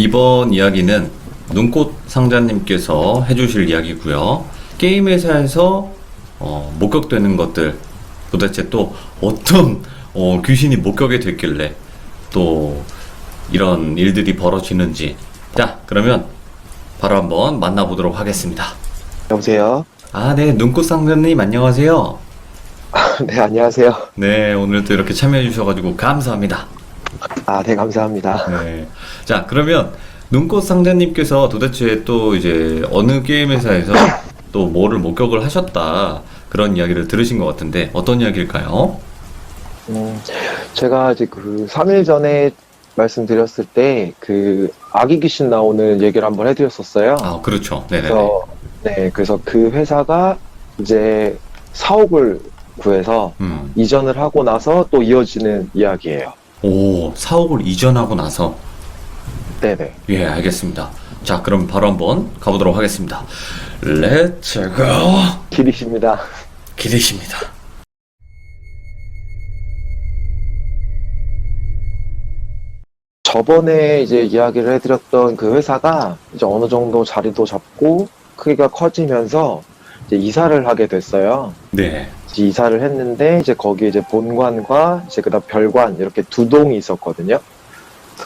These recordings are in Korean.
이번 이야기는 눈꽃 상자님께서 해주실 이야기고요. 게임 회사에서 목격되는 것들, 도대체 또 어떤 귀신이 목격이 됐길래 또 이런 일들이 벌어지는지. 자, 그러면 바로 한번 만나보도록 하겠습니다. 여보세요? 네, 눈꽃 상자님 안녕하세요. 네, 안녕하세요. 네, 오늘도 이렇게 참여해 주셔가지고 감사합니다. 네, 감사합니다. 네. 자, 그러면 눈꽃 상자님께서 도대체 또 이제 어느 게임 회사에서 또 뭐를 목격을 하셨다, 그런 이야기를 들으신 것 같은데 어떤 이야기일까요? 제가 이제 3일 전에 말씀드렸을 때 아기 귀신 나오는 얘기를 한번 해드렸었어요. 그렇죠. 네네네. 그래서 그 회사가 이제 사옥을 구해서 이전을 하고 나서 또 이어지는 이야기예요. 사옥을 이전하고 나서. 네네. 예, 알겠습니다. 자, 그럼 바로 한번 가보도록 하겠습니다. 렛츠 고! 길이십니다. 기대십니다. 저번에 이제 이야기를 해드렸던 그 회사가 이제 어느 정도 자리도 잡고 크기가 커지면서 이제 이사를 하게 됐어요. 네. 이사를 했는데 이제 거기에 이제 본관과 이제 그다음 별관 이렇게 두 동이 있었거든요.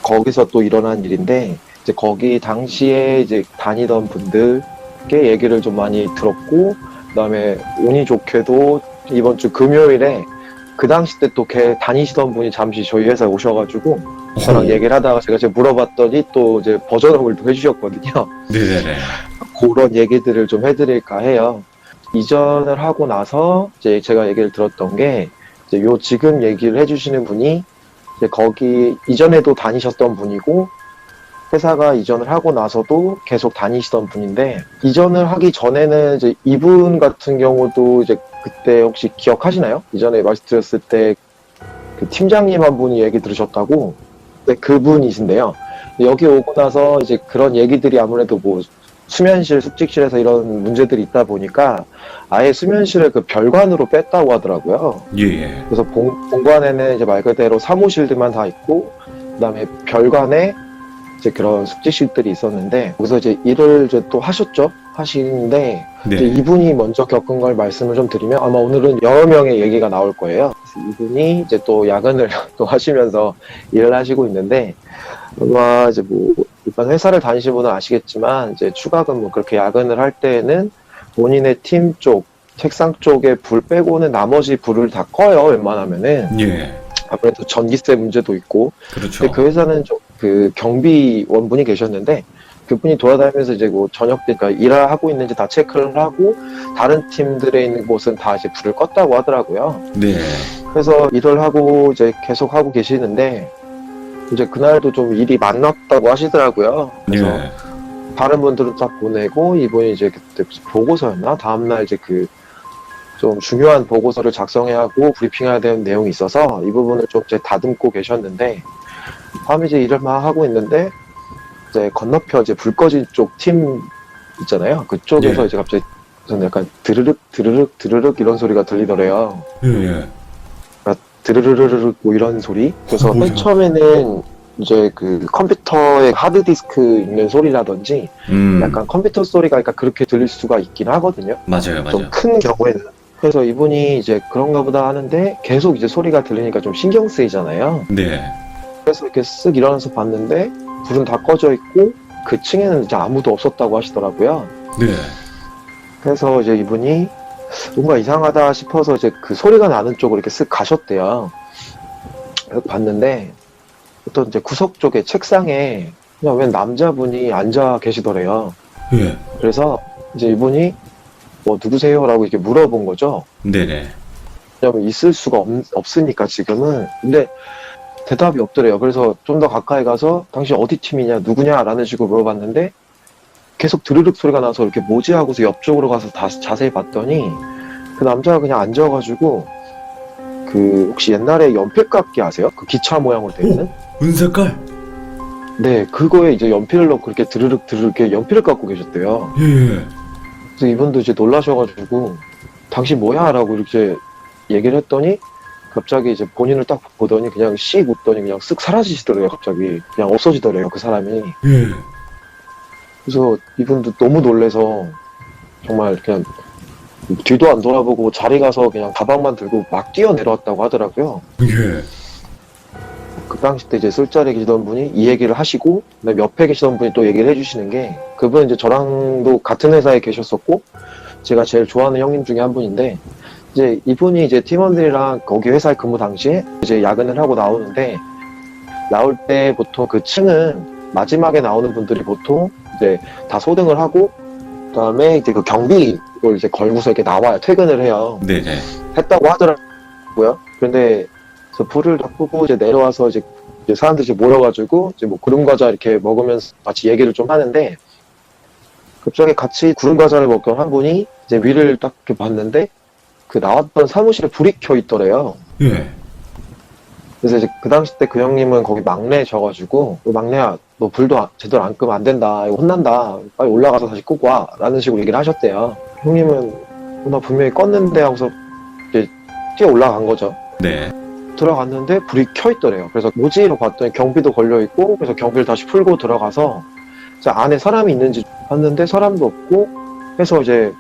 거기서 또 일어난 일인데 이제 거기 당시에 이제 다니던 분들께 얘기를 좀 많이 들었고, 그다음에 운이 좋게도 이번 주 금요일에 그 당시 때 또 다니시던 분이 잠시 저희 회사에 오셔가지고 저랑 얘기를 하다가 제가 물어봤더니 또 이제 버전업을 또 해주셨거든요. 네네네. 그런 얘기들을 좀 해드릴까 해요. 이전을 하고 나서 이제 제가 얘기를 들었던 게 이제 지금 얘기를 해주시는 분이 이제 거기 이전에도 다니셨던 분이고 회사가 이전을 하고 나서도 계속 다니시던 분인데, 이전을 하기 전에는 이제 이분 같은 경우도 이제 그때 혹시 기억하시나요? 이전에 말씀드렸을 때 그 팀장님 한 분이 얘기 들으셨다고. 네, 그분이신데요. 여기 오고 나서 이제 그런 얘기들이 아무래도 뭐 수면실, 숙직실에서 이런 문제들이 있다 보니까 아예 수면실을 그 별관으로 뺐다고 하더라고요. 예. 그래서 본관에는 이제 말 그대로 사무실들만 다 있고, 그다음에 별관에 이제 그런 숙직실들이 있었는데, 거기서 이제 일을 이제 또 하시는데, 네. 이제 이분이 먼저 겪은 걸 말씀을 좀 드리면 아마 오늘은 여러 명의 얘기가 나올 거예요. 그래서 이분이 이제 또 야근을 또 하시면서 일을 하시고 있는데, 아마 이제 뭐 일반 회사를 다니시는 분은 아시겠지만 이제 추가금 뭐 그렇게 야근을 할 때에는 본인의 팀 쪽, 책상 쪽에 불 빼고는 나머지 불을 다 꺼요, 웬만하면은. 예. 아무래도 전기세 문제도 있고. 그렇죠. 근데 그 회사는 좀 경비원분이 계셨는데, 그분이 돌아다니면서 이제 뭐 저녁 때 그러니까 일하고 있는지 다 체크를 하고 다른 팀들에 있는 곳은 다 이제 불을 껐다고 하더라고요. 네. 그래서 일을 하고 이제 계속 하고 계시는데 이제 그날도 좀 일이 많았다고 하시더라고요. 그래서 예. 다른 분들은 다 보내고 이분이 이제 그때 무슨 보고서였나? 다음날 이제 좀 중요한 보고서를 작성해야 하고 브리핑해야 되는 내용이 있어서 이 부분을 좀 이제 다듬고 계셨는데, 다음에 이제 일을 막 하고 있는데 이제 건너편 이제 불 꺼진 쪽 팀 있잖아요. 그쪽에서 예. 이제 갑자기 저는 약간 드르륵 이런 소리가 들리더래요. 예. 그러니까 드르르르르 뭐 이런 소리. 그래서 뭐야? 맨 처음에는 이제 컴퓨터에 하드디스크 있는 소리라든지 약간 컴퓨터 소리가 그러니까 그렇게 들릴 수가 있긴 하거든요. 맞아요. 좀 큰 경우에는. 그래서 이분이 이제 그런가 보다 하는데 계속 이제 소리가 들리니까 좀 신경 쓰이잖아요. 네. 그래서 이렇게 쓱 일어나서 봤는데 불은 다 꺼져 있고 그 층에는 이제 아무도 없었다고 하시더라고요. 네. 그래서 이제 이분이 뭔가 이상하다 싶어서 이제 그 소리가 나는 쪽으로 이렇게 쓱 가셨대요. 그래서 봤는데 어떤 이제 구석 쪽에 책상에 그냥 웬 남자분이 앉아 계시더래요. 예. 그래서 이제 이분이 뭐 누구세요? 라고 이렇게 물어본 거죠. 네네. 왜냐면 있을 수가 없으니까 지금은. 근데 대답이 없더래요. 그래서 좀 더 가까이 가서 당신 어디 팀이냐, 누구냐 라는 식으로 물어봤는데 계속 드르륵 소리가 나서 이렇게 뭐지 하고서 옆쪽으로 가서 다시 자세히 봤더니 그 남자가 그냥 앉아가지고 혹시 옛날에 연필깎이 아세요? 그 기차 모양으로 되어 있는? 은색깔? 네, 그거에 이제 연필을 넣고 이렇게 드르륵 이렇게 연필을 깎고 계셨대요. 예. 그래서 이분도 이제 놀라셔가지고 당신 뭐야? 라고 이렇게 얘기를 했더니 갑자기 이제 본인을 딱 보더니 그냥 씩 웃더니 그냥 쓱 사라지시더래요. 갑자기 그냥 없어지더래요. 그 사람이. 예. 그래서 이분도 너무 놀래서 정말 그냥 뒤도 안 돌아보고 자리 가서 그냥 가방만 들고 막 뛰어내려왔다고 하더라고요. 예. 그 당시 때 이제 술자리에 계시던 분이 이 얘기를 하시고, 그다음에 옆에 계시던 분이 또 얘기를 해주시는 게, 그분은 이제 저랑도 같은 회사에 계셨었고, 제가 제일 좋아하는 형님 중에 한 분인데, 이제 이분이 이제 팀원들이랑 거기 회사에 근무 당시에 이제 야근을 하고 나오는데, 나올 때 보통 그 층은 마지막에 나오는 분들이 보통 이제 다 소등을 하고, 그다음에 이제 그 경비를 이제 걸고서 이렇게 나와요. 퇴근을 해요. 네네. 했다고 하더라고요. 그런데 그 불을 다 끄고 이제 내려와서 이제 사람들이 이제 모여가지고 이제 뭐 구름 과자 이렇게 먹으면서 같이 얘기를 좀 하는데, 갑자기 같이 구름 과자를 먹던 한 분이 이제 위를 딱 이렇게 봤는데 그 나왔던 사무실에 불이 켜 있더래요. 예. 그래서 이제 그 당시 때 그 형님은 거기 막내셔가지고, 막내야 너 불도 제대로 안 끄면 안 된다, 이거 혼난다, 빨리 올라가서 다시 끄고 와 라는 식으로 얘기를 하셨대요. 형님은 나 분명히 껐는데 하고서 이제 뛰어 올라간 거죠. 네. 들어갔는데 불이 켜 있더래요. 그래서 뭐지로 봤더니 경비도 걸려 있고, 그래서 경비를 다시 풀고 들어가서 이제 안에 사람이 있는지 봤는데 사람도 없고 해서 이제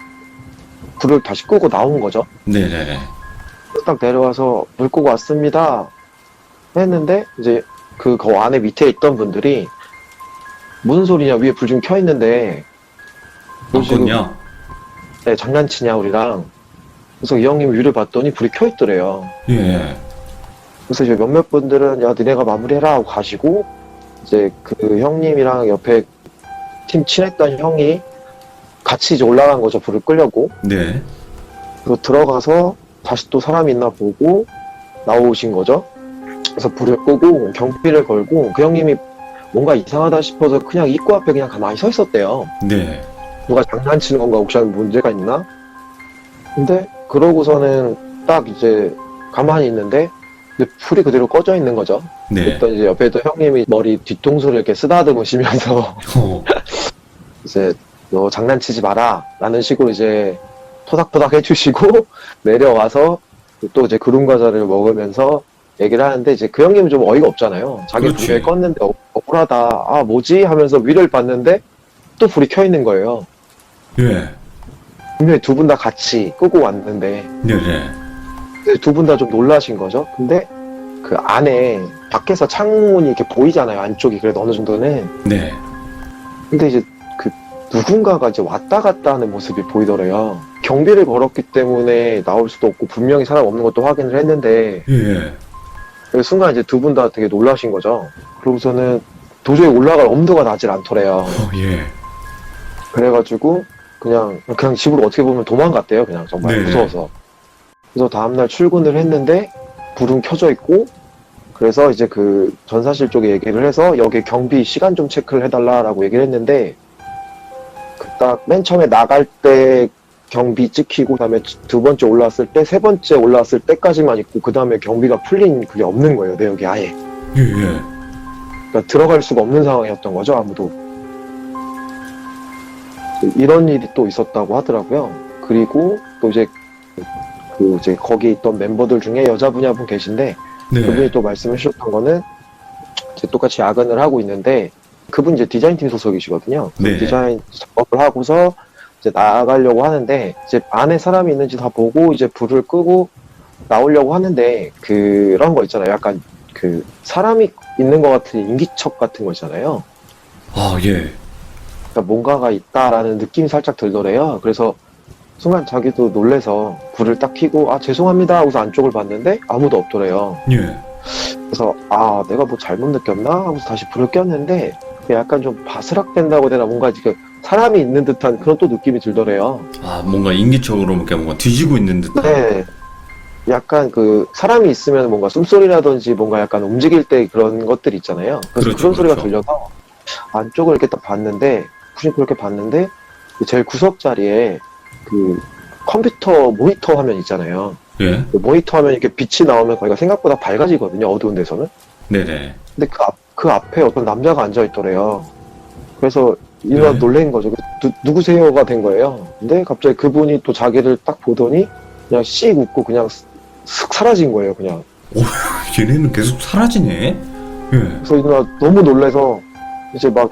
불을 다시 끄고 나온 거죠. 네네. 딱 내려와서 불 끄고 왔습니다 했는데, 이제 그 안에 밑에 있던 분들이 무슨 소리냐, 위에 불 좀 켜 있는데 너 지금 없군요. 네, 장난치냐 우리랑. 그래서 이 형님 위를 봤더니 불이 켜 있더래요. 예. 그래서 이제 몇몇 분들은 야 니네가 마무리해라 하고 가시고, 이제 그 형님이랑 옆에 팀 친했던 형이 같이 이제 올라간 거죠. 불을 끄려고. 네. 그래서 들어가서 다시 또 사람이 있나 보고 나오신 거죠. 그래서 불을 끄고 경비를 걸고, 그 형님이 뭔가 이상하다 싶어서 그냥 입구 앞에 그냥 가만히 서 있었대요. 네. 누가 장난치는 건가, 혹시 문제가 있나? 근데 그러고서는 딱 이제 가만히 있는데 근데 불이 그대로 꺼져 있는 거죠. 네. 그랬더니 이제 옆에 또 형님이 머리 뒤통수를 이렇게 쓰다듬으시면서 어. 이제 너 장난치지 마라 라는 식으로 이제 토닥토닥 해주시고 내려와서 또 이제 구름 과자를 먹으면서 얘기를 하는데, 이제 그 형님은 좀 어이가 없잖아요. 자기 그렇지. 분명히 껐는데 억울하다, 아 뭐지 하면서 위를 봤는데 또 불이 켜 있는 거예요. 예. 분명히 두 분 다 같이 끄고 왔는데, 네네. 두 분 다 좀 놀라신 거죠. 근데 그 안에 밖에서 창문이 이렇게 보이잖아요. 안쪽이 그래도 어느 정도는. 네. 근데 이제 그 누군가가 이제 왔다 갔다 하는 모습이 보이더래요. 경비를 걸었기 때문에 나올 수도 없고 분명히 사람 없는 것도 확인을 했는데, 예. 그 순간 이제 두 분 다 되게 놀라신 거죠. 그러고서는 도저히 올라갈 엄두가 나질 않더래요. 예. 그래가지고 그냥 집으로 어떻게 보면 도망갔대요. 그냥 정말 네. 무서워서. 그래서 다음날 출근을 했는데 불은 켜져 있고, 그래서 이제 그 전사실 쪽에 얘기를 해서 여기 경비 시간 좀 체크를 해달라라고 얘기를 했는데, 그 딱 맨 처음에 나갈 때 경비 찍히고, 그다음에 두 번째 올라왔을 때, 세 번째 올라왔을 때까지만 있고, 그 다음에 경비가 풀린 그게 없는 거예요. 내역이 아예. 예. 그러니까 들어갈 수가 없는 상황이었던 거죠. 아무도. 이런 일이 또 있었다고 하더라고요. 그리고 또 이제 이제 거기 있던 멤버들 중에 여자분이 한 분 계신데, 그분이 네. 또 말씀해 주셨던 거는 이제 똑같이 야근을 하고 있는데, 그분 이제 디자인팀 소속이시거든요. 네. 디자인 작업을 하고서 이제 나가려고 하는데, 이제 안에 사람이 있는지 다 보고 이제 불을 끄고 나오려고 하는데, 그런 거 있잖아요. 약간 그 사람이 있는 것 같은 인기척 같은 거 있잖아요. 아, 예. 그러니까 뭔가가 있다라는 느낌이 살짝 들더래요. 그래서 순간 자기도 놀래서 불을 딱 켜고 아 죄송합니다 하고서 안쪽을 봤는데 아무도 없더래요. 예. 그래서 아 내가 뭐 잘못 느꼈나 하고서 다시 불을 꼈는데, 약간 좀 바스락된다고 해야 되나, 뭔가 지금 사람이 있는 듯한 그런 또 느낌이 들더래요. 아, 뭔가 인기척으로 뭔가 뒤지고 있는 듯한. 네. 약간 그 사람이 있으면 뭔가 숨소리라든지 뭔가 약간 움직일 때 그런 것들이 있잖아요. 그래서 그렇죠, 그런 소리가 그렇죠. 들려서 안쪽을 이렇게 딱 봤는데, 혹시 그렇게 봤는데 제일 구석 자리에 그 컴퓨터 모니터 화면 있잖아요. 예. 그 모니터 화면 이렇게 빛이 나오면 거기가 생각보다 밝아지거든요. 어두운 데서는. 네네. 근데 그 앞에 어떤 남자가 앉아 있더래요. 그래서 이가 네. 놀란 거죠. 누구세요가 된 거예요. 근데 갑자기 그분이 또 자기를 딱 보더니 그냥 씩 웃고 그냥 슥 사라진 거예요, 그냥. 얘네는 계속 사라지네. 예. 그래서 이 누나 너무 놀래서 이제 막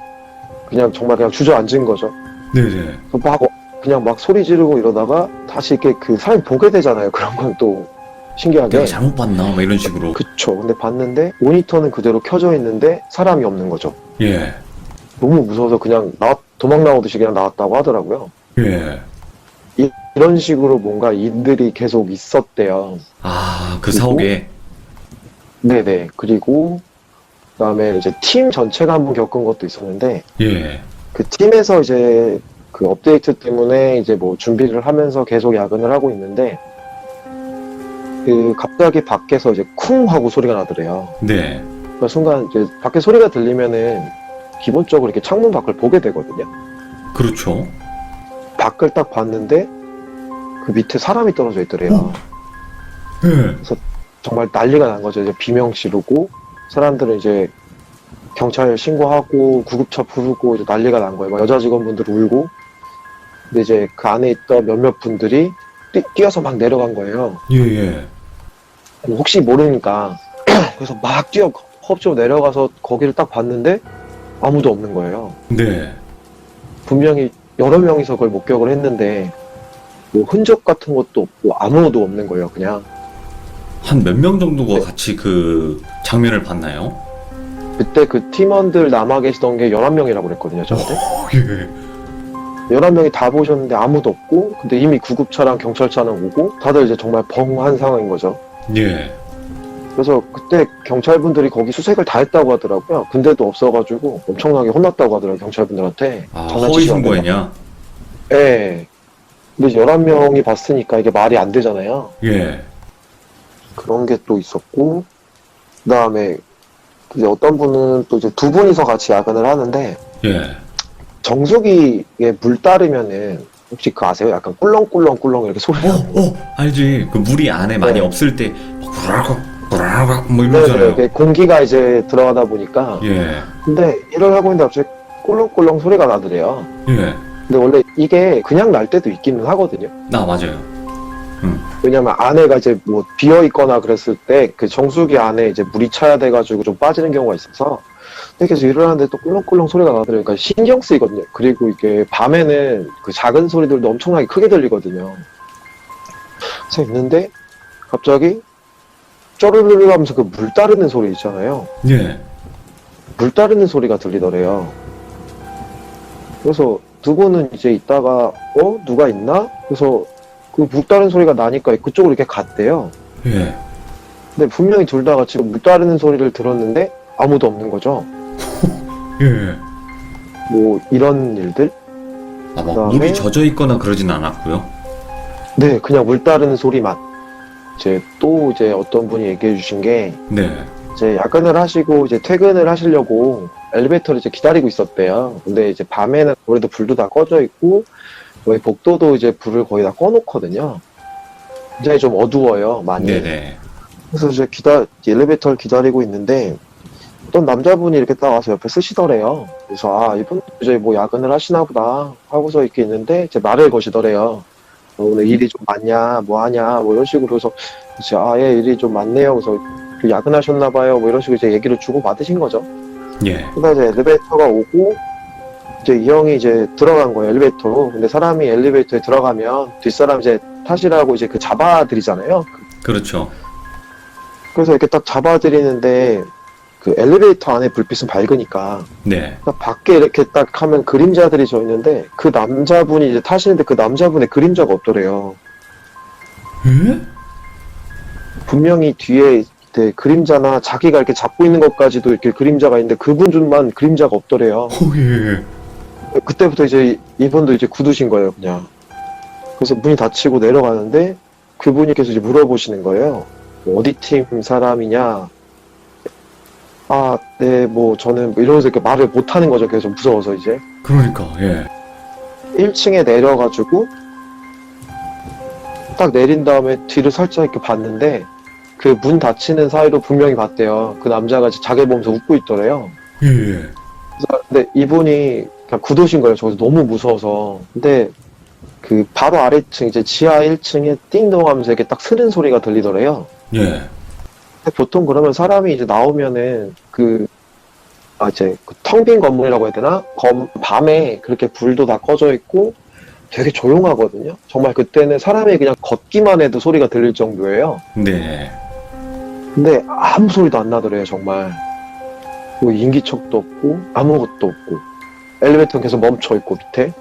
그냥 정말 그냥 주저앉은 거죠. 네네. 그래서 막 그냥 막 소리 지르고 이러다가 다시 이렇게 그 사람이 보게 되잖아요. 그런 건 또 신기하게. 내가 잘못 봤나? 뭐 이런 식으로. 그쵸. 근데 봤는데 모니터는 그대로 켜져 있는데 사람이 없는 거죠. 예. 너무 무서워서 그냥 도망 나오듯이 그냥 나왔다고 하더라고요. 예. 이런 식으로 뭔가 일들이 계속 있었대요. 아, 그 그리고? 사옥에. 네네. 그리고 그다음에 이제 팀 전체가 한번 겪은 것도 있었는데 예. 그 팀에서 이제 그 업데이트 때문에 이제 뭐 준비를 하면서 계속 야근을 하고 있는데 그 갑자기 밖에서 이제 쿵 하고 소리가 나더래요. 네. 그 순간 이제 밖에 소리가 들리면은 기본적으로 이렇게 창문 밖을 보게 되거든요. 그렇죠. 밖을 딱 봤는데 그 밑에 사람이 떨어져 있더래요. 예. 정말 난리가 난 거죠. 이제 비명 지르고 사람들은 이제 경찰 신고하고 구급차 부르고 이제 난리가 난 거예요. 막 여자 직원분들 울고. 근데 이제 그 안에 있던 몇몇 분들이 뛰어서 막 내려간 거예요. 예, 예. 혹시 모르니까. 그래서 막 허업적으로 내려가서 거기를 딱 봤는데 아무도 없는 거예요. 네. 분명히 여러 명이서 그걸 목격을 했는데 뭐 흔적 같은 것도 없고 아무도 없는 거예요. 그냥. 한 몇 명 정도가 네. 같이 그 장면을 봤나요? 그때 그 팀원들 남아 계시던 게 11명이라고 그랬거든요. 저한테. 예. 11명이 다 보셨는데 아무도 없고 근데 이미 구급차랑 경찰차는 오고 다들 이제 정말 벙한 상황인 거죠. 예. 그래서 그때 경찰분들이 거기 수색을 다 했다고 하더라고요. 근데도 없어가지고 엄청나게 혼났다고 하더라고요. 경찰분들한테. 아, 장난치지 허위 말라고. 신고했냐? 예. 근데 이제 11명이 봤으니까 이게 말이 안 되잖아요. 예. 그런 게 또 있었고 그 다음에 이제 어떤 분은 또 이제 두 분이서 같이 야근을 하는데 예. 정수기에 물 따르면은 혹시 그거 아세요? 약간 꿀렁꿀렁꿀렁 이렇게 소리가 알지. 그 물이 안에 많이 네. 없을 때, 구라락, 구라락, 뭐 네네, 이러잖아요. 이게 공기가 이제 들어가다 보니까. 예. 근데 일을 하고 있는데 갑자기 꿀렁꿀렁 소리가 나더래요. 예. 근데 원래 이게 그냥 날 때도 있기는 하거든요. 맞아요. 왜냐면 안에가 이제 뭐 비어 있거나 그랬을 때 그 정수기 안에 이제 물이 차야 돼가지고 좀 빠지는 경우가 있어서. 근데 계속 일을 하는데 또 꿀렁꿀렁 소리가 나더래요. 그러니까 신경 쓰이거든요. 그리고 이게 밤에는 그 작은 소리들도 엄청나게 크게 들리거든요. 그래서 있는데 갑자기 쪼르르르 하면서 그 물 따르는 소리 있잖아요. 예. 물 따르는 소리가 들리더래요. 그래서 두 분은 이제 있다가 누가 있나? 그래서 그 물 따르는 소리가 나니까 그쪽으로 이렇게 갔대요. 예. 근데 분명히 둘 다 같이 물 따르는 소리를 들었는데 아무도 없는 거죠. 예. 뭐 이런 일들? 아, 막 그다음에- 물이 젖어 있거나 그러진 않았고요. 네, 그냥 물 따르는 소리만. 이제 또 이제 어떤 분이 얘기해 주신 게 네. 이제 야근을 하시고 이제 퇴근을 하시려고 엘리베이터를 이제 기다리고 있었대요. 근데 이제 밤에는 아무래도 불도 다 꺼져 있고 거의 복도도 이제 불을 거의 다 꺼놓거든요. 굉장히 좀 어두워요, 많이. 네네. 그래서 이제 엘리베이터를 기다리고 있는데 어떤 남자분이 이렇게 딱 와서 옆에 쓰시더래요. 그래서 이분 이제 뭐 야근을 하시나 보다 하고서 이렇게 있는데 이제 말을 거시더래요. 오늘 일이 좀 많냐, 뭐 하냐, 뭐 이런 식으로. 그래서 이제 예, 일이 좀 많네요. 그래서 그 야근하셨나 봐요. 뭐 이런 식으로 이제 얘기를 주고 받으신 거죠. 예. 그다음에 이제 엘리베이터가 오고 이제 이 형이 이제 들어간 거예요, 엘리베이터로. 근데 사람이 엘리베이터에 들어가면 뒷사람 이제 타시라고 이제 그 잡아드리잖아요. 그렇죠. 그래서 이렇게 딱 잡아드리는데 그 엘리베이터 안에 불빛은 밝으니까 네. 딱 밖에 이렇게 딱 하면 그림자들이 져 있는데 그 남자분이 이제 타시는데 그 남자분의 그림자가 없더래요. 예? 분명히 뒤에 이렇게 그림자나 자기가 이렇게 잡고 있는 것까지도 이렇게 그림자가 있는데 그분들만 그림자가 없더래요. 예. 그때부터 이제 이분도 이제 굳으신 거예요, 그냥. 그래서 문이 닫히고 내려가는데 그분이 계속 이제 물어보시는 거예요. 뭐 어디 팀 사람이냐? 네, 뭐 저는 뭐 이러면서 이렇게 말을 못 하는 거죠. 계속 무서워서 이제. 그러니까, 예. 1층에 내려가지고 딱 내린 다음에 뒤를 살짝 이렇게 봤는데 그 문 닫히는 사이로 분명히 봤대요. 그 남자가 이제 자기 보면서 웃고 있더래요. 예. 그래서 근데 이분이 그냥 굳으신 거예요. 저기서 너무 무서워서. 근데 그 바로 아래층 이제 지하 1층에 띵동 하면서 이렇게 딱 스는 소리가 들리더래요. 예. 보통 그러면 사람이 이제 나오면은 이제 텅 빈 건물이라고 해야 되나? 밤에 그렇게 불도 다 꺼져 있고 되게 조용하거든요. 정말 그때는 사람이 그냥 걷기만 해도 소리가 들릴 정도예요. 네. 근데 아무 소리도 안 나더래요, 정말. 뭐 인기척도 없고 아무것도 없고 엘리베이터는 계속 멈춰 있고 밑에.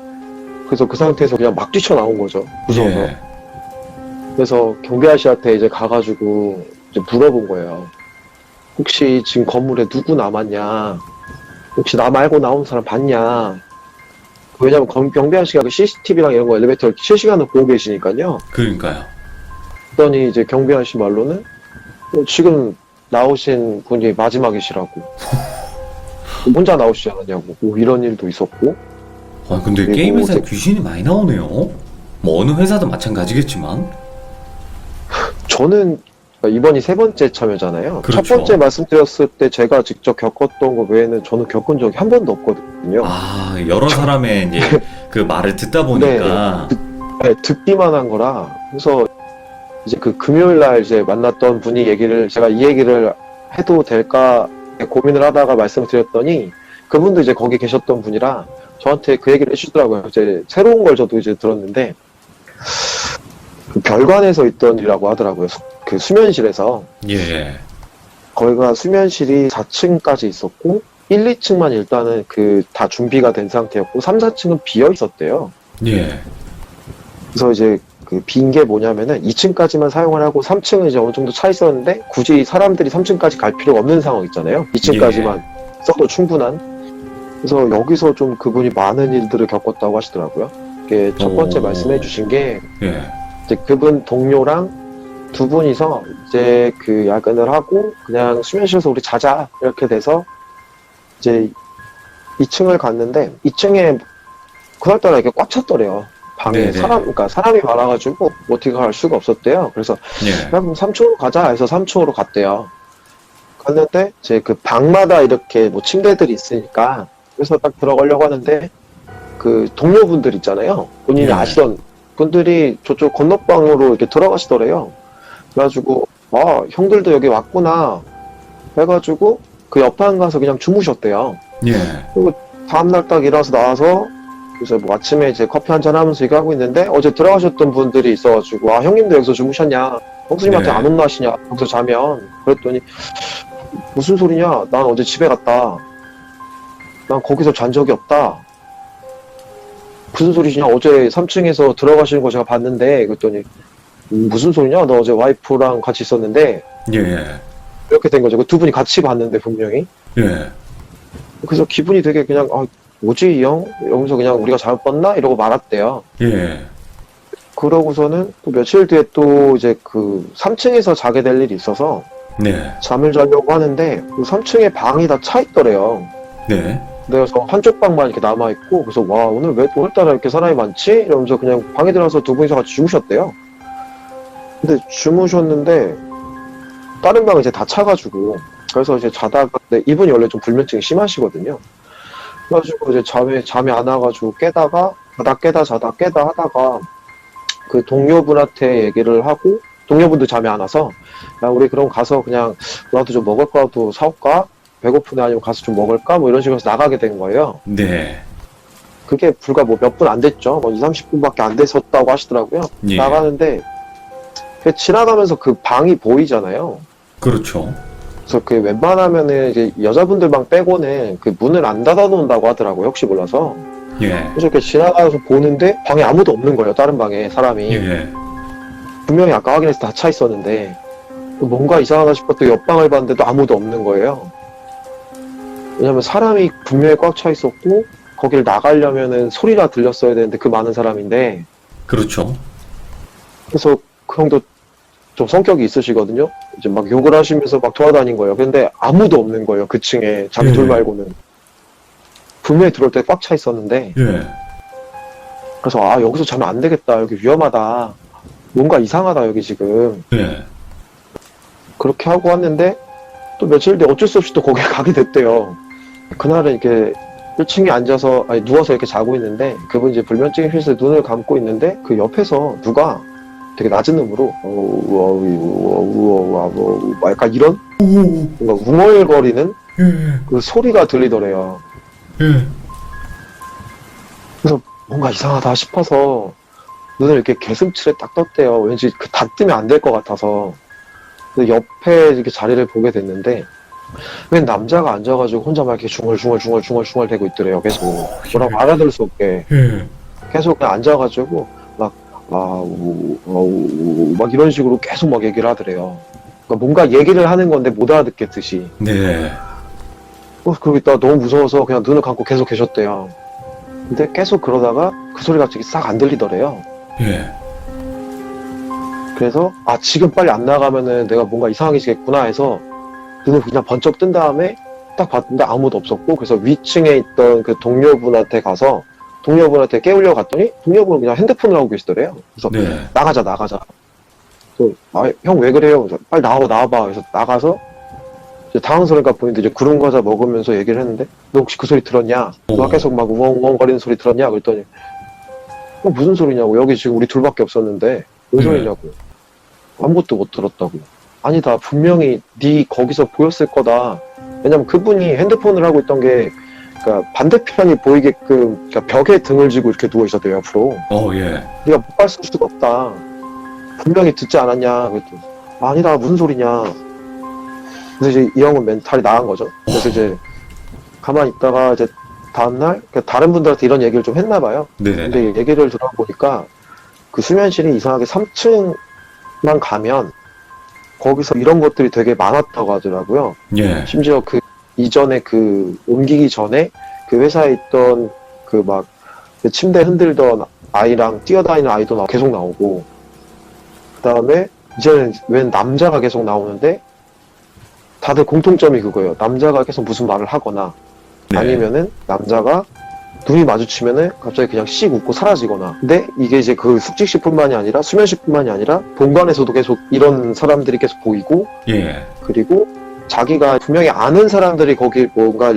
그래서 그 상태에서 그냥 막 뛰쳐나온 거죠. 무서워서. 예. 그래서 경비 아저씨한테 이제 가가지고 이제 물어본 거예요. 혹시 지금 건물에 누구 남았냐? 혹시 나 말고 나온 사람 봤냐? 왜냐면 경비 아저씨가 그 CCTV랑 이런 거 엘리베이터를 실시간으로 보고 계시니까요. 그러니까요. 그랬더니 이제 경비 아저씨 말로는 지금 나오신 분이 마지막이시라고. 혼자 나오시지 않았냐고. 뭐 이런 일도 있었고. 아, 근데 그리고 게임 회사에 이제- 귀신이 많이 나오네요. 뭐 어느 회사도 마찬가지겠지만. 저는 이번이 세 번째 참여잖아요. 그렇죠. 첫 번째 말씀드렸을 때 제가 직접 겪었던 거 외에는 저는 겪은 적이 한 번도 없거든요. 아, 여러 사람의 이제 그 말을 듣다 보니까. 네, 듣기만 한 거라. 그래서 이제 그 금요일 날 이제 만났던 분이 제가 이 얘기를 해도 될까 고민을 하다가 말씀드렸더니 그분도 이제 거기 계셨던 분이라 저한테 그 얘기를 해주더라고요. 이제 새로운 걸 저도 이제 들었는데 그 별관에서 있던 일이라고 하더라고요. 그 수면실에서. 예. 거기가 수면실이 4층까지 있었고 1, 2층만 일단은 그 다 준비가 된 상태였고 3, 4층은 비어 있었대요. 예. 그래서 이제 그 빈 게 뭐냐면은 2층까지만 사용을 하고 3층은 이제 어느 정도 차 있었는데 굳이 사람들이 3층까지 갈 필요가 없는 상황 있잖아요. 2층까지만 써도 충분한. 그래서 여기서 좀 그분이 많은 일들을 겪었다고 하시더라고요. 이게 첫 번째 오. 말씀해 주신 게 예. 이제 그분 동료랑 두 분이서 이제 그 야근을 하고 그냥 수면실에서 우리 자자 이렇게 돼서 이제 2층을 갔는데 2층에 그날따라 이렇게 꽉 찼더래요. 방에 네네. 그러니까 사람이 많아가지고 어떻게 갈 수가 없었대요. 그래서 예. 야, 그럼 3층으로 가자 해서 3층으로 갔대요. 갔는데 이제 그 방마다 이렇게 뭐 침대들이 있으니까 그래서 딱 들어가려고 하는데 그 동료분들 있잖아요. 본인이 예. 아시던 분들이 저쪽 건너방으로 이렇게 들어가시더래요. 그래가지고 형들도 여기 왔구나 해가지고 그 옆방 가서 그냥 주무셨대요. 예. 다음날 딱 일어나서 나와서 그래서 뭐 아침에 이제 커피 한잔 하면서 얘기하고 있는데 어제 들어가셨던 분들이 있어가지고 형님도 여기서 주무셨냐? 형수님한테 네. 안 혼나시냐? 여기서 자면 그랬더니 무슨 소리냐? 난 어제 집에 갔다. 난 거기서 잔 적이 없다. 무슨 소리시냐? 어제 3층에서 들어가시는 거 제가 봤는데 그랬더니 무슨 소리냐? 너 어제 와이프랑 같이 있었는데 예. 이렇게 된 거죠. 그 두 분이 같이 봤는데 분명히. 예. 그래서 기분이 되게 그냥 뭐지 이 형? 이러면서 그냥 우리가 잘못 봤나? 이러고 말았대요. 예. 그러고서는 또 며칠 뒤에 또 이제 그 3층에서 자게 될 일이 있어서 네. 잠을 자려고 하는데 그 3층에 방이 다 차 있더래요. 네. 그래서 한쪽 방만 이렇게 남아있고 그래서 와 오늘 왜 오늘따라 이렇게 사람이 많지? 이러면서 그냥 방에 들어가서 두 분이서 같이 주무셨대요. 근데 주무셨는데 다른 방은 이제 다 차가지고 그래서 이제 자다가 근데 이분이 원래 좀 불면증이 심하시거든요. 그래가지고 이제 잠이 안 와가지고 깨다가 자다 깨다 하다가 그 동료분한테 얘기를 하고 동료분도 잠이 안 와서 야 우리 그럼 가서 그냥 나도 좀 먹을 거라도 사올까? 배고프네 아니면 가서 좀 먹을까? 뭐 이런 식으로 해서 나가게 된 거예요. 네. 그게 불과 뭐 몇 분 안 됐죠. 뭐 2, 30분밖에 안 됐었다고 하시더라고요. 예. 나가는데 그 지나가면서 그 방이 보이잖아요. 그렇죠. 그래서 그 웬만하면은 이제 여자분들 방 빼고는 그 문을 안 닫아 놓는다고 하더라고요. 혹시 몰라서. 예. 그래서 이렇게 지나가서 보는데 방에 아무도 없는 거예요. 다른 방에 사람이. 예. 분명히 아까 확인해서 다 차 있었는데 뭔가 이상하다 싶었더니 옆방을 봤는데도 아무도 없는 거예요. 왜냐면 사람이 분명히 꽉 차 있었고 거길 나가려면은 소리가 들렸어야 되는데 그 많은 사람인데 그렇죠. 그래서 그 형도 좀 성격이 있으시거든요. 이제 막 욕을 하시면서 막 돌아다닌 거예요. 근데 아무도 없는 거예요. 그 층에 자기 둘 예. 말고는. 분명히 들어올 때 꽉 차 있었는데 예. 그래서 여기서 자면 안 되겠다. 여기 위험하다. 뭔가 이상하다 여기 지금. 예. 그렇게 하고 왔는데 또 며칠 뒤에 어쩔 수 없이 또 거기에 가게 됐대요. 그날은 이렇게 1층에 앉아서, 아니, 누워서 이렇게 자고 있는데, 그분 이제 불면증 휘슬 눈을 감고 있는데, 그 옆에서 누가 되게 낮은 음으로, 막 약간 이런, 뭔가 웅얼거리는 그 소리가 들리더래요. 그래서 뭔가 이상하다 싶어서, 눈을 이렇게 개슴츠레 딱 떴대요. 왠지 그 닫으면 안 될 것 같아서. 근데 옆에 이렇게 자리를 보게 됐는데, 웬 남자가 앉아가지고 혼자 막 이렇게 중얼중얼 대고 있더래요. 계속. 뭐라고 알아들을 수 없게. 계속 그냥 앉아가지고, 막, 막 이런 식으로 계속 막 얘기를 하더래요. 그러니까 뭔가 얘기를 하는 건데 못 알아듣겠듯이. 네. 그러고 있다가 너무 무서워서 그냥 눈을 감고 계속 계셨대요. 근데 계속 그러다가 그 소리가 갑자기 싹 안 들리더래요. 예. 그래서, 지금 빨리 안 나가면은 내가 뭔가 이상해지겠구나 해서 눈을 그냥 번쩍 뜬 다음에 딱 봤는데 아무도 없었고, 그래서 위층에 있던 그 동료분한테 가서 동료분한테 깨우려고 갔더니 동료분은 그냥 핸드폰을 하고 계시더래요. 그래서 네. 나가자. 그래서 형 왜 그래요? 그래서 빨리 나와봐. 그래서 나가서 이제 당황스러우니까 본인도 이제 구름 과자 먹으면서 얘기를 했는데, 너 혹시 그 소리 들었냐? 너 계속 막 우엉우엉거리는 소리 들었냐? 그랬더니 무슨 소리냐고. 여기 지금 우리 둘밖에 없었는데 무슨 소리냐고. 아무것도 못 들었다고. 아니다, 분명히 네 거기서 보였을 거다. 왜냐면 그분이 핸드폰을 하고 있던 게, 그러니까 반대편이 보이게끔, 그러니까 벽에 등을 지고 이렇게 누워 있었대요, 옆으로. 예. 네가 못 봤을 수가 없다. 분명히 듣지 않았냐. 그랬더니 아니다, 무슨 소리냐. 그래서 이제 이 형은 멘탈이 나간 거죠. 그래서 이제 가만히 있다가 이제 다음날 그러니까 다른 분들한테 이런 얘기를 좀 했나 봐요. 네. 근데 얘기를 들어보니까 그 수면실이 이상하게 3층만 가면 거기서 이런 것들이 되게 많았다고 하더라고요. 예. 심지어 그 이전에 그 옮기기 전에 그 회사에 있던 그 막 그 침대 흔들던 아이랑 뛰어다니는 아이도 계속 나오고, 그 다음에 이제는 웬 남자가 계속 나오는데 다들 공통점이 그거예요. 남자가 계속 무슨 말을 하거나 네. 아니면은 남자가 눈이 마주치면은 갑자기 그냥 씩 웃고 사라지거나. 근데 이게 이제 그 숙직실뿐만이 아니라 수면실뿐만이 아니라 본관에서도 계속 이런 사람들이 계속 보이고, 예. 그리고 자기가 분명히 아는 사람들이 거기 뭔가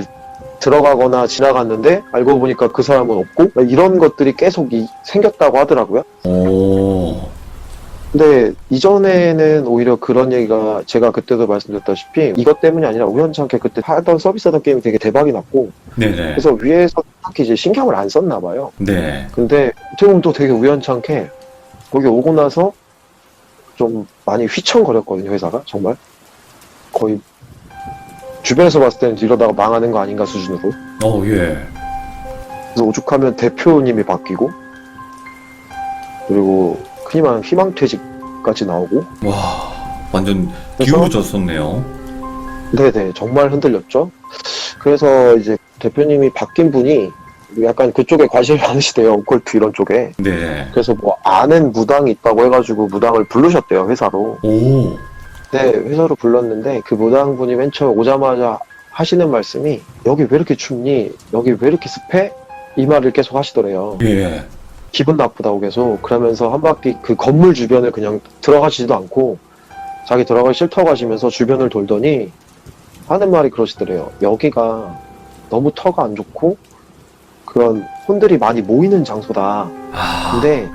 들어가거나 지나갔는데 알고 보니까 그 사람은 없고, 이런 것들이 계속 생겼다고 하더라고요. 오. 근데 이전에는 오히려 그런 얘기가, 제가 그때도 말씀드렸다시피 이것 때문이 아니라 우연찮게 그때 서비스하던 게임이 되게 대박이 났고, 네네. 그래서 위에서 딱히 이제 신경을 안 썼나 봐요. 네. 근데 어떻게 보면 또 되게 우연찮게 거기 오고 나서 좀 많이 휘청거렸거든요, 회사가. 정말 거의 주변에서 봤을 때는 이러다가 망하는 거 아닌가 수준으로. 예. 그래서 오죽하면 대표님이 바뀌고, 그리고 흔히 말하는 희망퇴직까지 나오고. 와, 완전 그래서- 기울어졌었네요. 네네, 정말 흔들렸죠. 그래서 이제 대표님이 바뀐 분이 약간 그쪽에 관심이 많으시대요, 오컬트 이런 쪽에. 네. 그래서 뭐 아는 무당이 있다고 해가지고 무당을 부르셨대요, 회사로. 오. 네, 회사로 불렀는데 그 무당분이 맨 처음 오자마자 하시는 말씀이, 여기 왜 이렇게 춥니? 여기 왜 이렇게 습해? 이 말을 계속 하시더래요. 예. 기분 나쁘다고 계속. 그러면서 한 바퀴 그 건물 주변을 그냥 들어가시지도 않고 자기 들어가기 싫다고 하시면서 주변을 돌더니 하는 말이 그러시더래요. 여기가 너무 터가 안 좋고 그런 혼들이 많이 모이는 장소다. 근데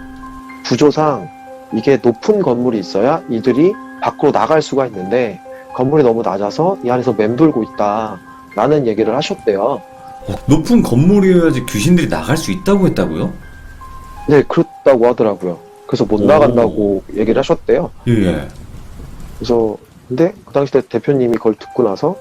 구조상 이게 높은 건물이 있어야 이들이 밖으로 나갈 수가 있는데 건물이 너무 낮아서 이 안에서 맴돌고 있다 라는 얘기를 하셨대요. 높은 건물이어야지 귀신들이 나갈 수 있다고 했다고요? 네, 그렇다고 하더라고요. 그래서 못 오. 나간다고 얘기를 하셨대요. 예. 그래서 근데 그 당시 때 대표님이 그걸 듣고 나서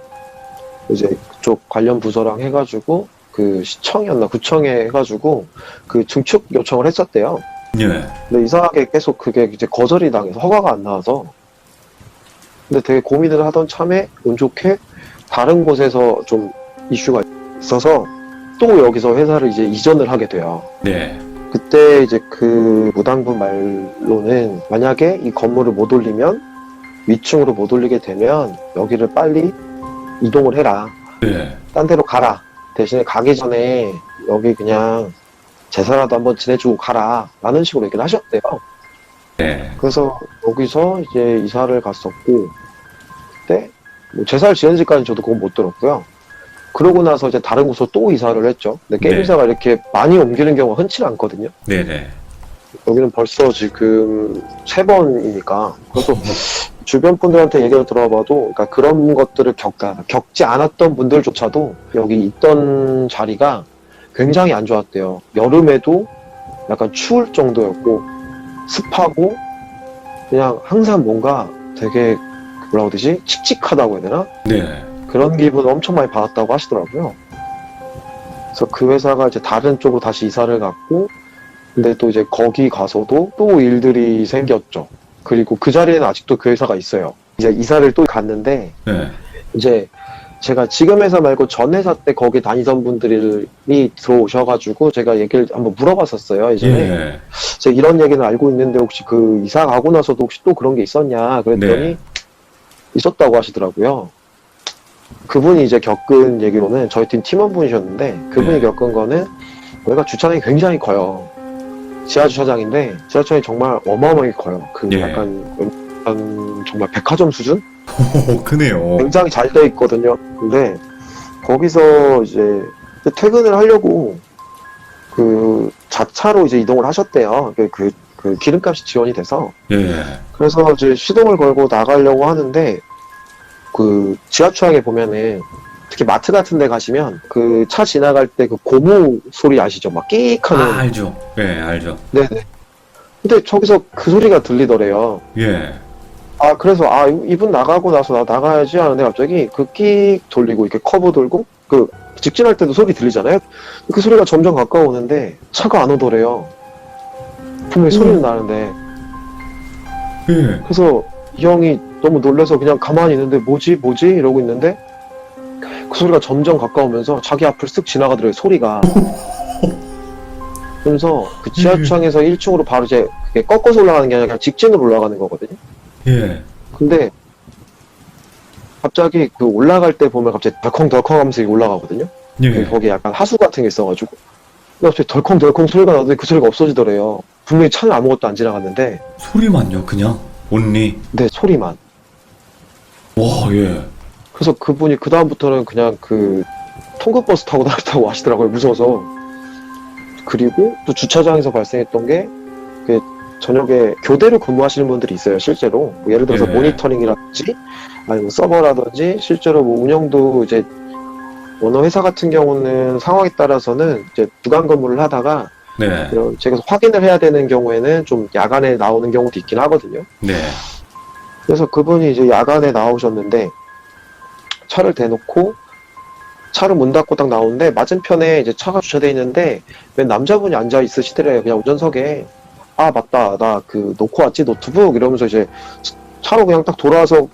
이제 그쪽 관련 부서랑 해가지고 그 시청이었나 구청에 해가지고 그 증축 요청을 했었대요. 예. 근데 이상하게 계속 그게 이제 거절이 당해서 허가가 안 나와서, 근데 되게 고민을 하던 참에 운 좋게 다른 곳에서 좀 이슈가 있어서 또 여기서 회사를 이제 이전을 하게 돼요. 네. 그때 이제 그 무당분 말로는 만약에 이 건물을 못 올리면, 위층으로 못 올리게 되면 여기를 빨리 이동을 해라. 네. 딴 데로 가라. 대신에 가기 전에 여기 그냥 제사라도 한번 지내주고 가라. 라는 식으로 얘기를 하셨대요. 네. 그래서 여기서 이제 이사를 갔었고, 그때 뭐 제사를 지낸지까지는 저도 그건 못 들었고요. 그러고 나서 이제 다른 곳으로 또 이사를 했죠. 근데 게임 네. 이사가 이렇게 많이 옮기는 경우가 흔치 않거든요. 네네. 여기는 벌써 지금 3번이니까. 그래서 주변 분들한테 얘기를 들어봐도, 그러니까 그런 것들을 겪지 않았던 분들조차도 여기 있던 자리가 굉장히 안 좋았대요. 여름에도 약간 추울 정도였고, 습하고, 그냥 항상 뭔가 되게, 뭐라고 해야 되지? 칙칙하다고 해야 되나? 네. 그런 기분을 엄청 많이 받았다고 하시더라고요. 그래서 그 회사가 이제 다른 쪽으로 다시 이사를 갔고, 근데 또 이제 거기 가서도 또 일들이 생겼죠. 그리고 그 자리에는 아직도 그 회사가 있어요. 이제 이사를 또 갔는데, 네. 이제 제가 지금 회사 말고 전 회사 때 거기 다니던 분들이 들어오셔가지고 제가 얘기를 한번 물어봤었어요, 예전에. 예. 제가 이런 얘기는 알고 있는데 혹시 그 이사 가고 나서도 혹시 또 그런 게 있었냐 그랬더니 네. 있었다고 하시더라고요. 그분이 이제 겪은 얘기로는 저희 팀 팀원분이셨는데 그분이 네. 겪은 거는 여기가 주차장이 굉장히 커요. 지하 주차장인데 지하철이 정말 어마어마하게 커요. 그 예. 약간 정말 백화점 수준? 오, 크네요. 굉장히 잘 돼 있거든요. 근데 거기서 이제 퇴근을 하려고 그 자차로 이제 이동을 하셨대요. 그 기름값이 지원이 돼서. 예. 그래서 이제 시동을 걸고 나가려고 하는데 그 지하철에 보면은 특히 마트 같은 데 가시면 그 차 지나갈 때 그 고무 소리 아시죠? 막 끼익 하는. 아, 알죠. 예, 알죠. 네네. 근데 저기서 그 소리가 들리더래요. 예. 아, 그래서, 이분 나가고 나서 나 나가야지 하는데 갑자기 그 끼익 돌리고 이렇게 커브 돌고 그 직진할 때도 소리 들리잖아요? 그 소리가 점점 가까워오는데 차가 안 오더래요. 분명히 소리는 나는데. 예. 그래서 이 형이 너무 놀라서 그냥 가만히 있는데 뭐지? 이러고 있는데 그 소리가 점점 가까우면서 자기 앞을 쓱 지나가더래요, 소리가. 그러면서 그 지하철에서 1층으로 바로 이제 그게 꺾어서 올라가는 게 아니라 그냥 직진으로 올라가는 거거든요. 예. 근데 갑자기 그 올라갈 때 보면 갑자기 덜컹덜컹 하면서 올라가거든요. 예. 거기 약간 하수 같은 게 있어가지고 갑자기 덜컹덜컹 소리가 나더니 그 소리가 없어지더래요. 분명히 차는 아무것도 안 지나갔는데 소리만요, 그냥? 온리? 네, 소리만. 와, 예. 그래서 그분이 그 다음부터는 그냥 그 통근버스 타고 다녔다고 하시더라고요. 무서워서. 그리고 또 주차장에서 발생했던 게 그 저녁에 교대로 근무하시는 분들이 있어요, 실제로. 뭐 예를 들어서 예. 모니터링이라든지 아니면 서버라든지 실제로 뭐 운영도 이제 어느 회사 같은 경우는 상황에 따라서는 이제 주간 근무를 하다가 네. 제가 확인을 해야 되는 경우에는 좀 야간에 나오는 경우도 있긴 하거든요. 네. 그래서 그분이 이제 야간에 나오셨는데 차를 대놓고 차를 문 닫고 딱 나오는데 맞은편에 이제 차가 주차돼 있는데 웬 남자분이 앉아 있으시더래요. 그냥 운전석에. 아, 맞다. 나 그 놓고 왔지, 노트북. 이러면서 이제 차로 그냥 딱 돌아와서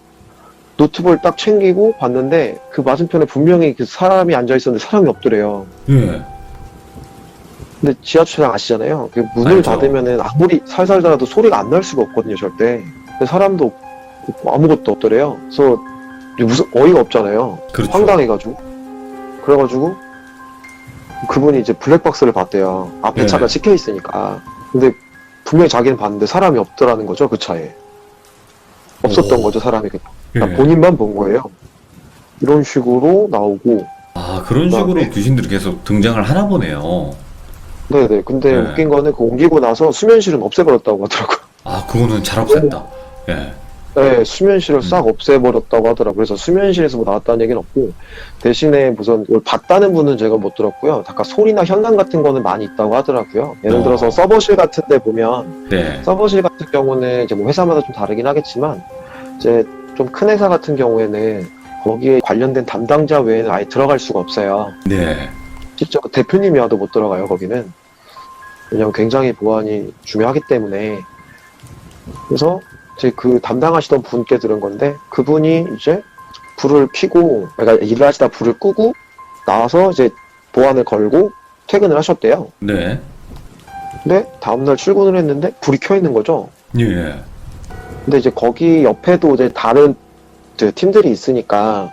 노트북을 딱 챙기고 봤는데 그 맞은편에 분명히 그 사람이 앉아 있었는데 사람이 없더래요. 예. 근데 지하철장 아시잖아요. 그 문을 알죠. 닫으면은 아무리 살살 닫아도 소리가 안 날 수가 없거든요, 절대. 근데 사람도 없고 아무것도 없더래요. 그래서 무슨 어이가 없잖아요. 그렇죠. 황당해가지고. 그래가지고 그분이 이제 블랙박스를 봤대요. 앞에 네. 차가 찍혀 있으니까. 근데 분명히 자기는 봤는데 사람이 없더라는 거죠, 그 차에. 없었던 오. 거죠, 사람이. 예. 그러니까 본인만 본 거예요. 이런 식으로 나오고. 아, 그런 식으로 그다음에- 귀신들이 계속 등장을 하나 보네요. 네네. 근데 네. 웃긴 거는 그 옮기고 나서 수면실은 없애버렸다고 하더라고요. 아, 그거는 잘 없앴다. 예. 네, 수면실을 싹 없애버렸다고 하더라고요. 그래서 수면실에서 뭐 나왔다는 얘기는 없고, 대신에 무슨 이걸 봤다는 분은 제가 못 들었고요. 아까 소리나 현상 같은 거는 많이 있다고 하더라고요. 예를 들어서 서버실 같은 데 보면, 네. 서버실 같은 경우는 이제 뭐 회사마다 좀 다르긴 하겠지만, 이제 좀 큰 회사 같은 경우에는 거기에 관련된 담당자 외에는 아예 들어갈 수가 없어요. 네. 실제 대표님이 와도 못 들어가요, 거기는. 왜냐면 굉장히 보안이 중요하기 때문에. 그래서 제 그 담당하시던 분께 들은 건데, 그분이 이제 불을 켜고, 그러니까 일을 하시다 불을 끄고, 나와서 이제 보안을 걸고 퇴근을 하셨대요. 네. 근데 다음날 출근을 했는데 불이 켜 있는 거죠. 예. 근데 이제 거기 옆에도 이제 다른 이제 팀들이 있으니까,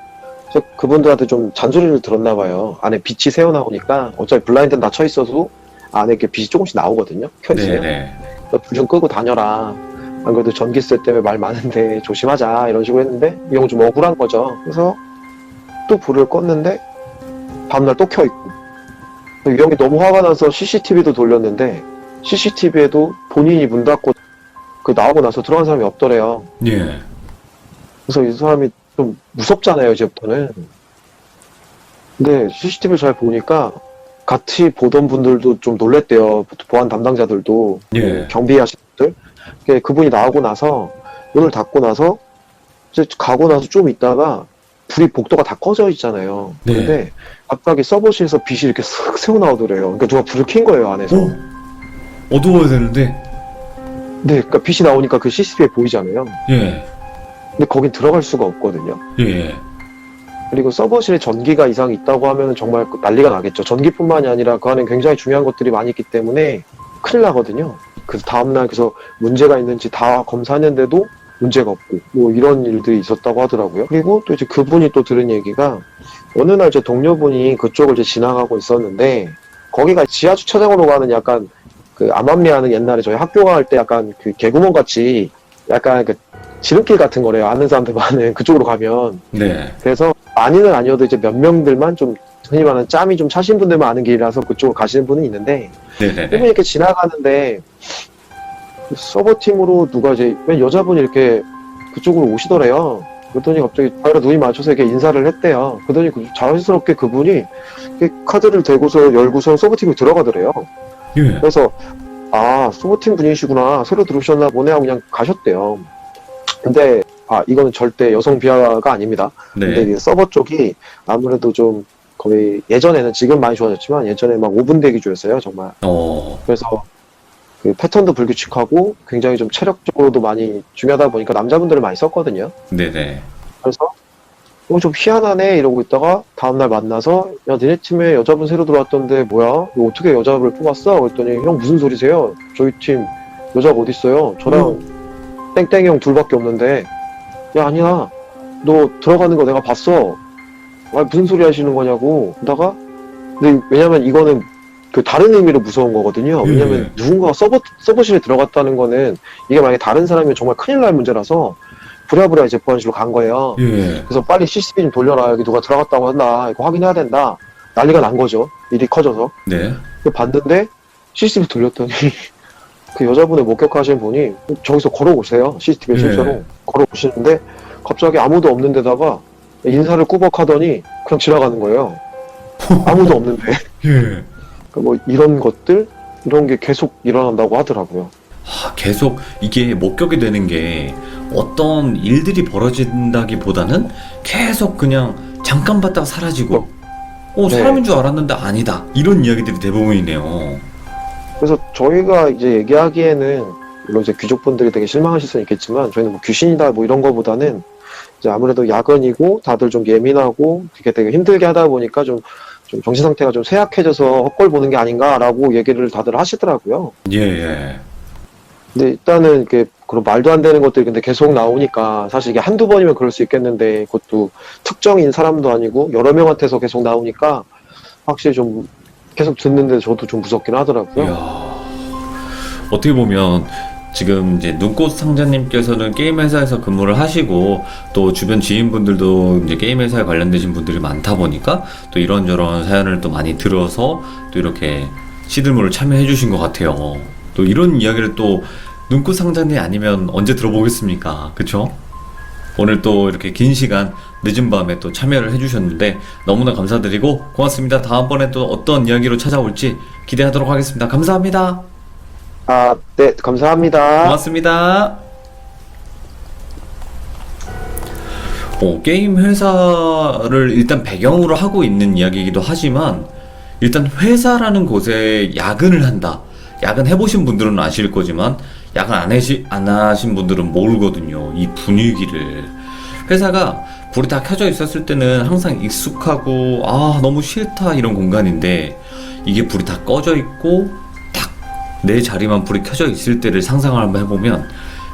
그래서 그분들한테 좀 잔소리를 들었나 봐요. 안에 빛이 새어 나오니까 어차피 블라인드는 닫혀 있어도 안에 이렇게 빛이 조금씩 나오거든요. 켜 있으면. 네네. 불 좀 끄고 다녀라. 안 그래도 전기세 때문에 말 많은데 조심하자. 이런 식으로 했는데 이 형 좀 억울한 거죠. 그래서 또 불을 껐는데 다음날 또 켜있고. 이런 게 너무 화가 나서 CCTV도 돌렸는데, CCTV에도 본인이 문 닫고 그 나오고 나서 들어간 사람이 없더래요. 예. 그래서 이 사람이 좀 무섭잖아요, 이제부터는. 근데 CCTV를 잘 보니까 같이 보던 분들도 좀 놀랬대요. 보안 담당자들도. 예. 경비하신 분들. 그분이 나오고 나서, 문을 닫고 나서, 이제 가고 나서 좀 있다가, 불이 복도가 다 꺼져 있잖아요. 네. 근데 갑자기 서버실에서 빛이 이렇게 쓱 새어 나오더래요. 그러니까 누가 불을 켠 거예요, 안에서. 어? 어두워야 되는데. 네, 그러니까 빛이 나오니까 그 CCTV에 보이잖아요. 예. 근데 거긴 들어갈 수가 없거든요. 예. 그리고 서버실에 전기가 이상 있다고 하면 정말 난리가 나겠죠. 전기뿐만이 아니라 그 안에 굉장히 중요한 것들이 많이 있기 때문에 큰일 나거든요. 그래서 다음날 그래서 문제가 있는지 다 검사했는데도 문제가 없고 뭐 이런 일들이 있었다고 하더라고요. 그리고 또 이제 그분이 또 들은 얘기가 어느 날 제 동료분이 그쪽을 이제 지나가고 있었는데 거기가 지하 주차장으로 가는 약간 그 암암리하는 옛날에 저희 학교 갈 때 약간 그 개구멍 같이 약간 그 지름길 같은 거래요. 아는 사람들 많은 그쪽으로 가면. 네. 그래서 많이는 아니어도 이제 몇 명들만 좀 흔히 말하는 짬이 좀 차신 분들만 아는 길이라서 그쪽으로 가시는 분은 있는데 네네네. 그분이 이렇게 지나가는데 서버팀으로 누가 이제 맨 여자분이 이렇게 그쪽으로 오시더래요. 그랬더니 갑자기 저희랑 눈이 맞춰서 이렇게 인사를 했대요. 그러더니 자연스럽게 그분이 이렇게 카드를 대고서 열고서 서버팀에 들어가더래요. 예. 그래서 아 서버팀 분이시구나 새로 들어오셨나 보네 하고 그냥 가셨대요. 근데 이거는 절대 여성 비하가 아닙니다. 근데 네. 이 서버 쪽이 아무래도 좀 거의 예전에는 지금 많이 좋아졌지만 예전에 막 5분 대기조였어요 정말. 그래서 그 패턴도 불규칙하고 굉장히 좀 체력적으로도 많이 중요하다 보니까 남자분들을 많이 썼거든요. 네네. 그래서 좀 희한하네 이러고 있다가 다음날 만나서 야 니네 팀에 여자분 새로 들어왔던데 뭐야? 이거 어떻게 여자를 뽑았어? 그랬더니 형 무슨 소리세요? 저희 팀 여자가 어딨어요? 저랑 땡땡이 형 둘밖에 없는데 야 아니야 너 들어가는 거 내가 봤어. 무슨 소리 하시는 거냐고. 그러다가 근데 왜냐면 이거는 그 다른 의미로 무서운 거거든요. 왜냐면 누군가가 서버실에 들어갔다는 거는 이게 만약에 다른 사람이면 정말 큰일 날 문제라서 부랴부랴 이제 보안실로 간 거예요. 예. 그래서 빨리 CCTV 좀 돌려라. 여기 누가 들어갔다고 한다. 이거 확인해야 된다. 난리가 난 거죠. 일이 커져서. 네. 봤는데 CCTV 돌렸더니 그 여자분을 목격하신 분이 저기서 걸어오세요. CCTV에 실제로 걸어오시는데 갑자기 아무도 없는 데다가 인사를 꾸벅하더니 그냥 지나가는 거예요. 아무도 없는데. 예. 뭐 이런 것들 이런 게 계속 일어난다고 하더라고요. 계속 이게 목격이 되는 게 어떤 일들이 벌어진다기보다는 계속 그냥 잠깐 봤다가 사라지고 사람인 줄 알았는데 아니다 이런 이야기들이 대부분이네요. 그래서 저희가 이제 얘기하기에는 물론 이제 귀족분들이 되게 실망하실 수는 있겠지만 저희는 뭐 귀신이다 뭐 이런 거보다는 이제 아무래도 야근이고 다들 좀 예민하고 그게 되게 힘들게 하다 보니까 좀 정신 상태가 좀 쇠약해져서 헛걸 보는 게 아닌가라고 얘기를 다들 하시더라고요. 예. 근데 일단은 이게 그런 말도 안 되는 것들이 근데 계속 나오니까 사실 이게 한두 번이면 그럴 수 있겠는데 그것도 특정인 사람도 아니고 여러 명한테서 계속 나오니까 확실히 좀 계속 듣는데 저도 좀 무섭긴 하더라고요. 이야. 어떻게 보면 지금 이제 눈꽃 상자님께서는 게임 회사에서 근무를 하시고 또 주변 지인분들도 이제 게임 회사에 관련되신 분들이 많다 보니까 또 이런저런 사연을 또 많이 들어서 또 이렇게 시들물을 참여해 주신 것 같아요. 또 이런 이야기를 또 눈꽃 상자님 아니면 언제 들어보겠습니까? 그쵸? 오늘 또 이렇게 긴 시간 늦은 밤에 또 참여를 해주셨는데 너무나 감사드리고 고맙습니다. 다음번에 또 어떤 이야기로 찾아올지 기대하도록 하겠습니다. 감사합니다. 네, 감사합니다. 고맙습니다. 게임 회사를 일단 배경으로 하고 있는 이야기이기도 하지만 일단 회사라는 곳에 야근을 한다. 야근 해보신 분들은 아실 거지만 야근 안 하신 분들은 모르거든요. 이 분위기를. 회사가 불이 다 켜져 있었을 때는 항상 익숙하고 너무 싫다 이런 공간인데 이게 불이 다 꺼져 있고 딱 내 자리만 불이 켜져 있을 때를 상상을 한번 해보면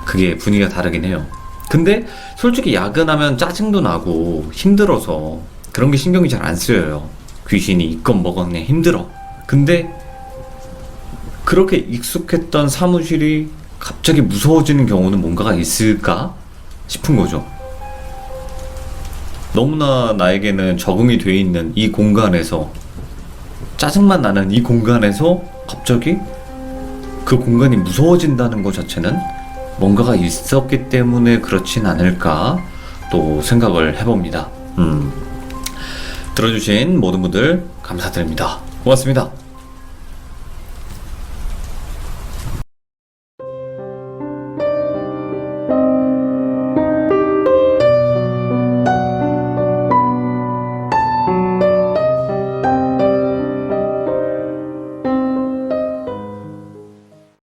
그게 분위기가 다르긴 해요. 근데 솔직히 야근하면 짜증도 나고 힘들어서 그런 게 신경이 잘 안 쓰여요. 귀신이 있건 뭐건 그냥 힘들어. 근데 그렇게 익숙했던 사무실이 갑자기 무서워지는 경우는 뭔가가 있을까 싶은 거죠. 너무나 나에게는 적응이 돼 있는 이 공간에서, 짜증만 나는 이 공간에서 갑자기 그 공간이 무서워진다는 것 자체는 뭔가가 있었기 때문에 그렇진 않을까 또 생각을 해봅니다. 들어주신 모든 분들 감사드립니다. 고맙습니다.